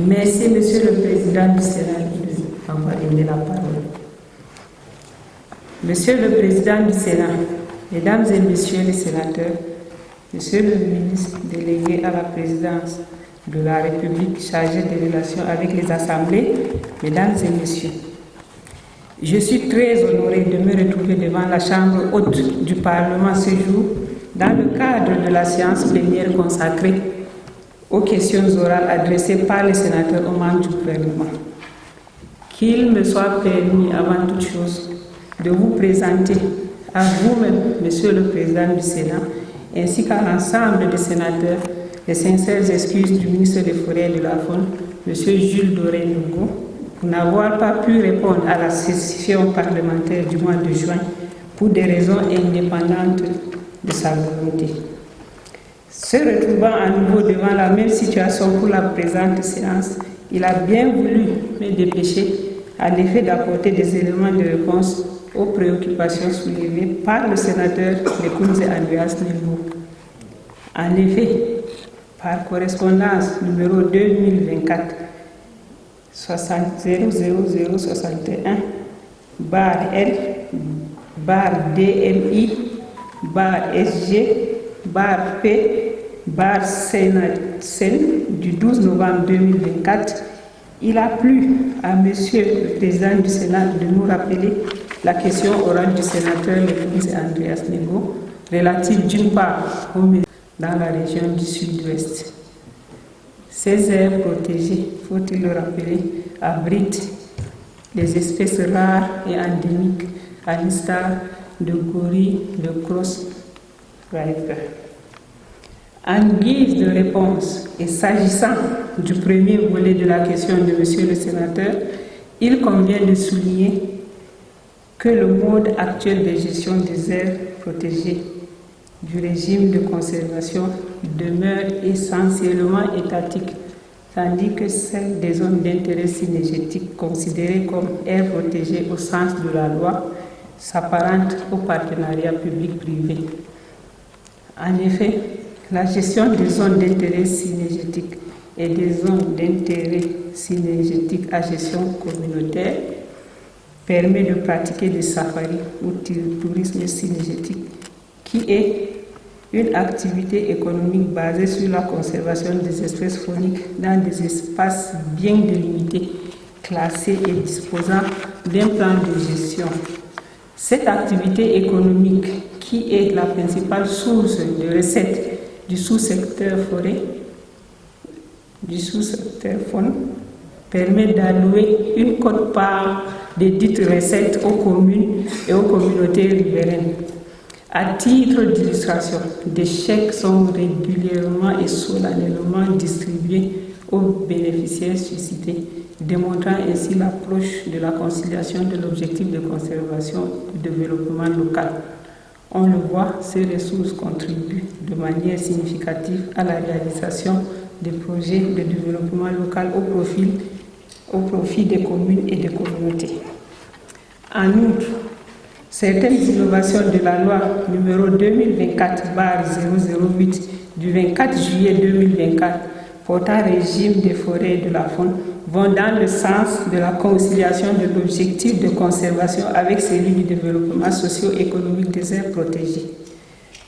Merci, Monsieur le Président du Sénat, de m'avoir donné la parole. Monsieur le Président du Sénat, Mesdames et Messieurs les sénateurs, Monsieur le ministre délégué à la présidence de la République chargé des relations avec les assemblées, Mesdames et Messieurs, je suis très honoré de me retrouver devant la Chambre haute du Parlement ce jour dans le cadre de la séance plénière consacrée aux questions orales adressées par les sénateurs aux membres du gouvernement. Qu'il me soit permis, avant toute chose, de vous présenter à vous-même, Monsieur le Président du Sénat, ainsi qu'à l'ensemble des sénateurs, les sincères excuses du ministre des Forêts et de la Faune, Monsieur Jules Doré-Ngogo, pour n'avoir pas pu répondre à la session parlementaire du mois de juin pour des raisons indépendantes de sa volonté. Se retrouvant à nouveau devant la même situation pour la présente séance, il a bien voulu me dépêcher à l'effet d'apporter des éléments de réponse aux préoccupations soulevées par le sénateur Lekunze Andreas Nelmo. En effet, par correspondance numéro 2024 00061 /L /DMI /SG /P /Sénat du 12 novembre 2024, il a plu à Monsieur le Président du Sénat de nous rappeler la question orale du sénateur Lekunze Andreas Nelmo relative d'une part aux médias dans la région du Sud-Ouest. Ces aires protégées, faut-il le rappeler, abritent les espèces rares et endémiques à l'instar de gorilles, de cross river. En guise de réponse et s'agissant du premier volet de la question de Monsieur le sénateur, il convient de souligner que le mode actuel de gestion des aires protégées du régime de conservation demeure essentiellement étatique, tandis que celle des zones d'intérêt synergétique considérées comme aires protégées au sens de la loi s'apparente au partenariat public-privé. En effet, la gestion des zones d'intérêt synergétique et des zones d'intérêt synergétique à gestion communautaire permet de pratiquer des safaris ou tourisme synergétique, qui est une activité économique basée sur la conservation des espèces fauniques dans des espaces bien délimités, classés et disposant d'un plan de gestion. Cette activité économique, qui est la principale source de recettes du sous-secteur forêt, du sous-secteur faune, permet d'allouer une quote-part des dites recettes aux communes et aux communautés riveraines. À titre d'illustration, des chèques sont régulièrement et solennellement distribués aux bénéficiaires suscités, démontrant ainsi l'approche de la conciliation de l'objectif de conservation et de développement local. On le voit, ces ressources contribuent de manière significative à la réalisation des projets de développement local au profit des communes et des communautés. En outre, certaines innovations de la loi numéro 2024/008 du 24 juillet 2024 portant régime des forêts et de la faune vont dans le sens de la conciliation de l'objectif de conservation avec celui du développement socio-économique des aires protégées.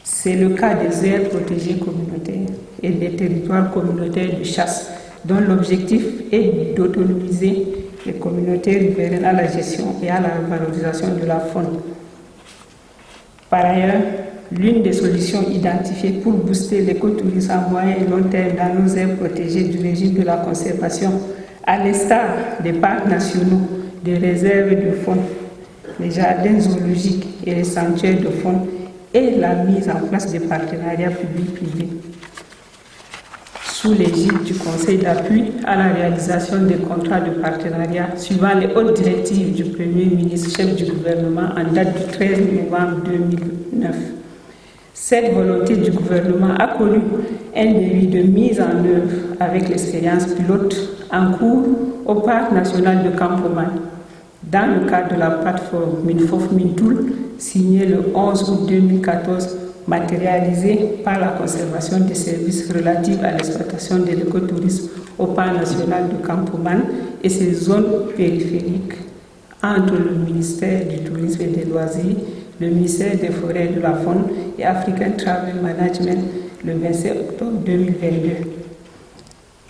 C'est le cas des aires protégées communautaires et des territoires communautaires de chasse, dont l'objectif est d'autonomiser les communautés riveraines à la gestion et à la valorisation de la faune. Par ailleurs, l'une des solutions identifiées pour booster l'écotourisme à moyen et long terme dans nos aires protégées du régime de la conservation, à l'instar des parcs nationaux, des réserves de faune, les jardins zoologiques et les sanctuaires de faune, est la mise en place de partenariats publics-privés sous l'égide du Conseil d'appui à la réalisation des contrats de partenariat suivant les hautes directives du Premier ministre chef du gouvernement en date du 13 novembre 2009. Cette volonté du gouvernement a connu un début de mise en œuvre avec l'expérience pilote en cours au Parc national de Campoman, dans le cadre de la plateforme Minfof Mintoul, signée le 11 août 2014, matérialisée par la conservation des services relatifs à l'exploitation de l'écotourisme au Parc national de Campoman et ses zones périphériques entre le ministère du Tourisme et des Loisirs, le ministère des Forêts et de la Faune et African Travel Management le 27 octobre 2022.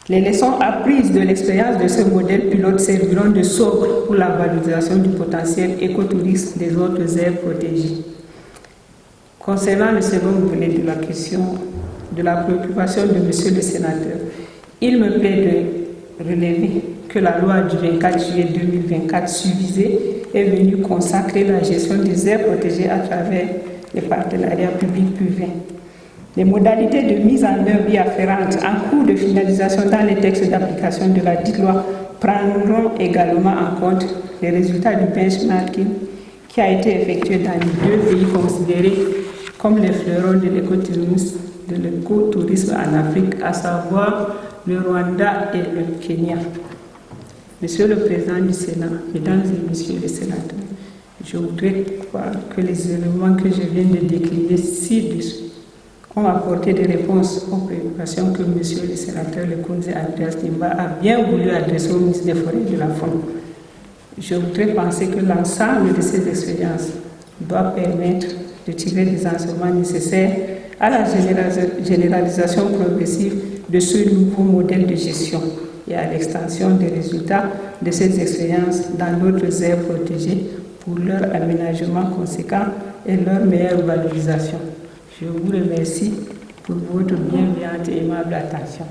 Les leçons apprises de l'expérience de ce modèle pilote serviront de socle pour la valorisation du potentiel écotourisme des autres aires protégées. Concernant le second volet de la question de la préoccupation de Monsieur le Sénateur, il me plaît de relever que la loi du 24 juillet 2024 susvisée est venue consacrer la gestion des aires protégées à travers les partenariats publics-privés. Les modalités de mise en œuvre y afférentes en cours de finalisation dans les textes d'application de la dite loi prendront également en compte les résultats du benchmarking qui a été effectué dans les deux pays considérés comme les fleurons de l'écotourisme en Afrique, à savoir le Rwanda et le Kenya. Monsieur le Président du Sénat, Mesdames et Messieurs les sénateurs, je voudrais croire que les éléments que je viens de décliner ci-dessus ont apporté des réponses aux préoccupations que Monsieur le Sénateur Lekunze Andreas Nimba a bien voulu adresser au ministre des Forêts et de la Faune. Je voudrais penser que l'ensemble de ces expériences doit permettre de tirer des enseignements nécessaires à la généralisation progressive de ce nouveau modèle de gestion et à l'extension des résultats de ces expériences dans d'autres aires protégées pour leur aménagement conséquent et leur meilleure valorisation. Je vous remercie pour votre bienveillante et aimable attention.